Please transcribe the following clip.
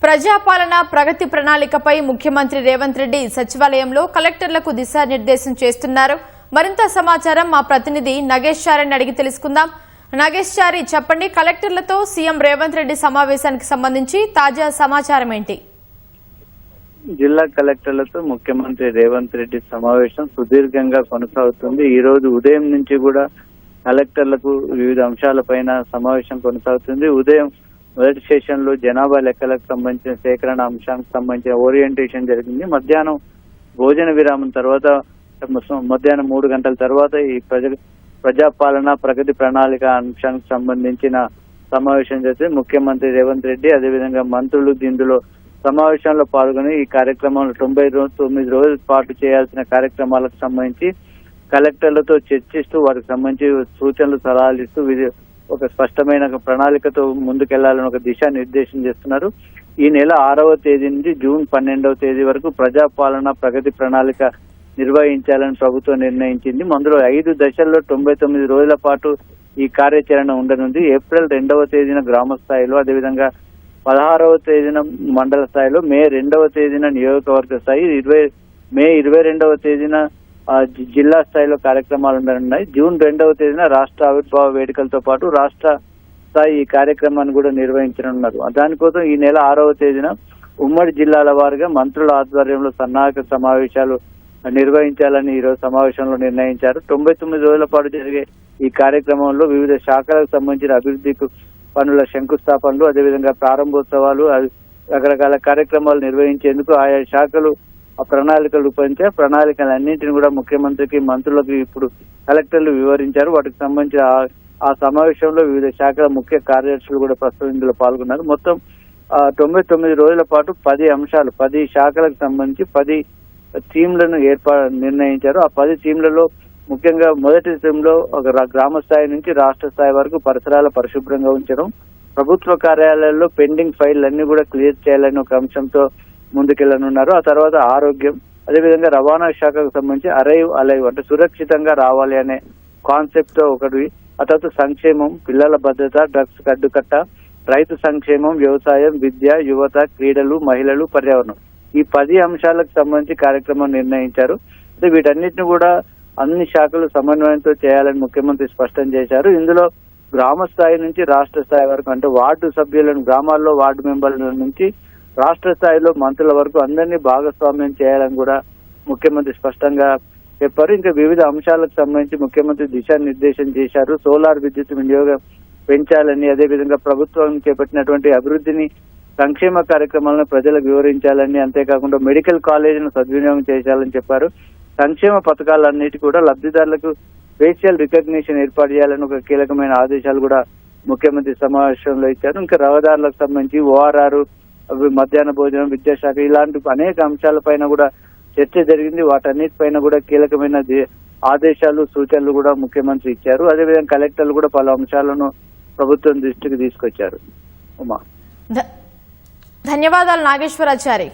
ప్రజాపాలన ప్రగతి ప్రణాళికపై ముఖ్యమంత్రి రేవంత్ రెడ్డి సచివాలయంలో కలెక్టర్లకు దిశానిర్దేశం చేస్తున్నారు. మరింత సమాచారం మా ప్రతినిధి నగేష్ చారిని అడిగి తెలుసుకుందాం. నగేష్ చారి, చెప్పండి, కలెక్టర్లతో సీఎం రేవంత్ రెడ్డి సమావేశానికి సంబంధించి తాజా సమాచారం ఏంటి? జిల్లా కలెక్టర్లతో ముఖ్యమంత్రి రేవంత్ రెడ్డి సమావేశం సుదీర్ఘంగా కొనసాగుతుంది. ఈ రోజు ఉదయం నుంచి కూడా కలెక్టర్లకు వివిధ అంశాలపైన సమావేశం కొనసాగుతుంది. ఉదయం మొదటి సెషన్ లో జనాభా లెక్కలకు సంబంధించిన సేకరణ అంశానికి సంబంధించిన ఓరియంటేషన్ జరిగింది. మధ్యాహ్నం భోజన విరామం తర్వాత మధ్యాహ్నం 3 గంటల తర్వాత ఈ ప్రజాపాలన ప్రగతి ప్రణాళిక అంశానికి సంబంధించిన సమావేశం జరిగింది. ముఖ్యమంత్రి రేవంత్ రెడ్డి అదేవిధంగా మంత్రులు ఇందులో సమావేశంలో పాల్గొని ఈ కార్యక్రమంలో 99 రోజుల పాటు చేయాల్సిన కార్యక్రమాలకు సంబంధించి కలెక్టర్లతో చర్చిస్తూ వారికి సంబంధించి సూచనలు సలహాలు ఇస్తూ ఒక స్పష్టమైన ప్రణాళికతో ముందుకెళ్లాలని ఒక దిశా నిర్దేశం చేస్తున్నారు. ఈ నెల 6వ తేదీ నుంచి జూన్ 12వ తేదీ వరకు ప్రజాపాలన ప్రగతి ప్రణాళిక నిర్వహించాలని ప్రభుత్వం నిర్ణయించింది. అందులో 5 దశల్లో 99 రోజుల పాటు ఈ కార్యాచరణ ఉండనుంది. ఏప్రిల్ 2వ తేదీన గ్రామ స్థాయిలో, అదేవిధంగా 16వ తేదీన మండల స్థాయిలో, మే 2వ తేదీన నియోజకవర్గ స్థాయి, మే 22వ తేదీన జిల్లా స్థాయిలో కార్యక్రమాలు ఉండనున్నాయి. జూన్ 2వ తేదీన రాష్ట్ర ఆవిర్భావ వేడుకలతో పాటు రాష్ట్ర స్థాయి ఈ కార్యక్రమాన్ని కూడా నిర్వహించనున్నారు. దానికోసం ఈ నెల 6వ తేదీన ఉమ్మడి జిల్లాల వారీగా మంత్రుల ఆధ్వర్యంలో సన్నాహక సమావేశాలు నిర్వహించాలని ఈరోజు సమావేశంలో నిర్ణయించారు. 99 రోజుల పాటు జరిగే ఈ కార్యక్రమంలో వివిధ శాఖలకు సంబంధించిన అభివృద్ధి పనుల శంకుస్థాపనలు, అదేవిధంగా ప్రారంభోత్సవాలు, రకరకాల కార్యక్రమాలు నిర్వహించేందుకు ఆయా శాఖలు ఆ ప్రణాళికలు రూపొందించారు. ప్రణాళికలన్నింటినీ కూడా ముఖ్యమంత్రికి, మంత్రులకు ఇప్పుడు కలెక్టర్లు వివరించారు. వాటికి సంబంధించి ఆ సమావేశంలో వివిధ శాఖల ముఖ్య కార్యదర్శులు కూడా ప్రస్తుతం ఇందులో పాల్గొన్నారు. మొత్తం 99 రోజుల పాటు 10 అంశాలు, 10 శాఖలకు సంబంధించి 10 థీమ్లను నిర్ణయించారు. ఆ 10 థీమ్లలో ముఖ్యంగా మొదటి థీమ్లో ఒక గ్రామ స్థాయి నుంచి రాష్ట్ర స్థాయి వరకు పరిసరాల పరిశుభ్రంగా ఉంచడం, ప్రభుత్వ కార్యాలయాల్లో పెండింగ్ ఫైళ్లన్నీ కూడా క్లియర్ చేయాలని ఒక అంశంతో ముందుకెళ్లనున్నారు. ఆ తర్వాత ఆరోగ్యం, అదేవిధంగా రవాణా శాఖకు సంబంధించి అరైవ్ అలైవ్ అంటే సురక్షితంగా రావాలి అనే కాన్సెప్ట్ తో ఒకటి. ఆ తర్వాత సంక్షేమం, పిల్లల భద్రత, డ్రగ్స్ కడ్డుకట్ట, రైతు సంక్షేమం, వ్యవసాయం, విద్య, యువత, క్రీడలు, మహిళలు, పర్యావరణం, ఈ 10 అంశాలకు సంబంధించి కార్యక్రమం నిర్ణయించారు. వీటన్నిటిని కూడా అన్ని శాఖలు సమన్వయంతో చేయాలని ముఖ్యమంత్రి స్పష్టం చేశారు. ఇందులో గ్రామ స్థాయి నుంచి రాష్ట్ర స్థాయి వరకు, అంటే వార్డు సభ్యులను, గ్రామాల్లో వార్డు మెంబర్ల నుంచి రాష్ట్ర స్థాయిలో మంత్రుల వరకు అందరినీ భాగస్వామ్యం చేయాలని కూడా ముఖ్యమంత్రి స్పష్టంగా చెప్పారు. ఇంకా వివిధ అంశాలకు సంబంధించి ముఖ్యమంత్రి దిశానిర్దేశం చేశారు. సోలార్ విద్యుత్ వినియోగం పెంచాలని, అదేవిధంగా ప్రభుత్వం చేపట్టినటువంటి అభివృద్ధిని, సంక్షేమ కార్యక్రమాలను ప్రజలకు వివరించాలని, అంతేకాకుండా మెడికల్ కాలేజీలను సద్వినియోగం చేయాలని చెప్పారు. సంక్షేమ పథకాలన్నిటి కూడా లబ్ధిదారులకు ఫేషియల్ రికగ్నిషన్ ఏర్పాటు చేయాలని ఒక కీలకమైన ఆదేశాలు కూడా ముఖ్యమంత్రి సమావేశంలో ఇచ్చారు. ఇంకా రహదారులకు సంబంధించి ORR, మధ్యాహ్న భోజనం, విద్యాశాఖ, ఇలాంటి అనేక అంశాలపైన కూడా చర్చ జరిగింది. వాటన్నిటిపైన కూడా కీలకమైన ఆదేశాలు, సూచనలు కూడా ముఖ్యమంత్రి ఇచ్చారు. అదేవిధంగా కలెక్టర్లు కూడా పలు అంశాలను ప్రభుత్వం దృష్టికి తీసుకొచ్చారు. ధన్యవాదాలు నాగేశ్వరాచారి.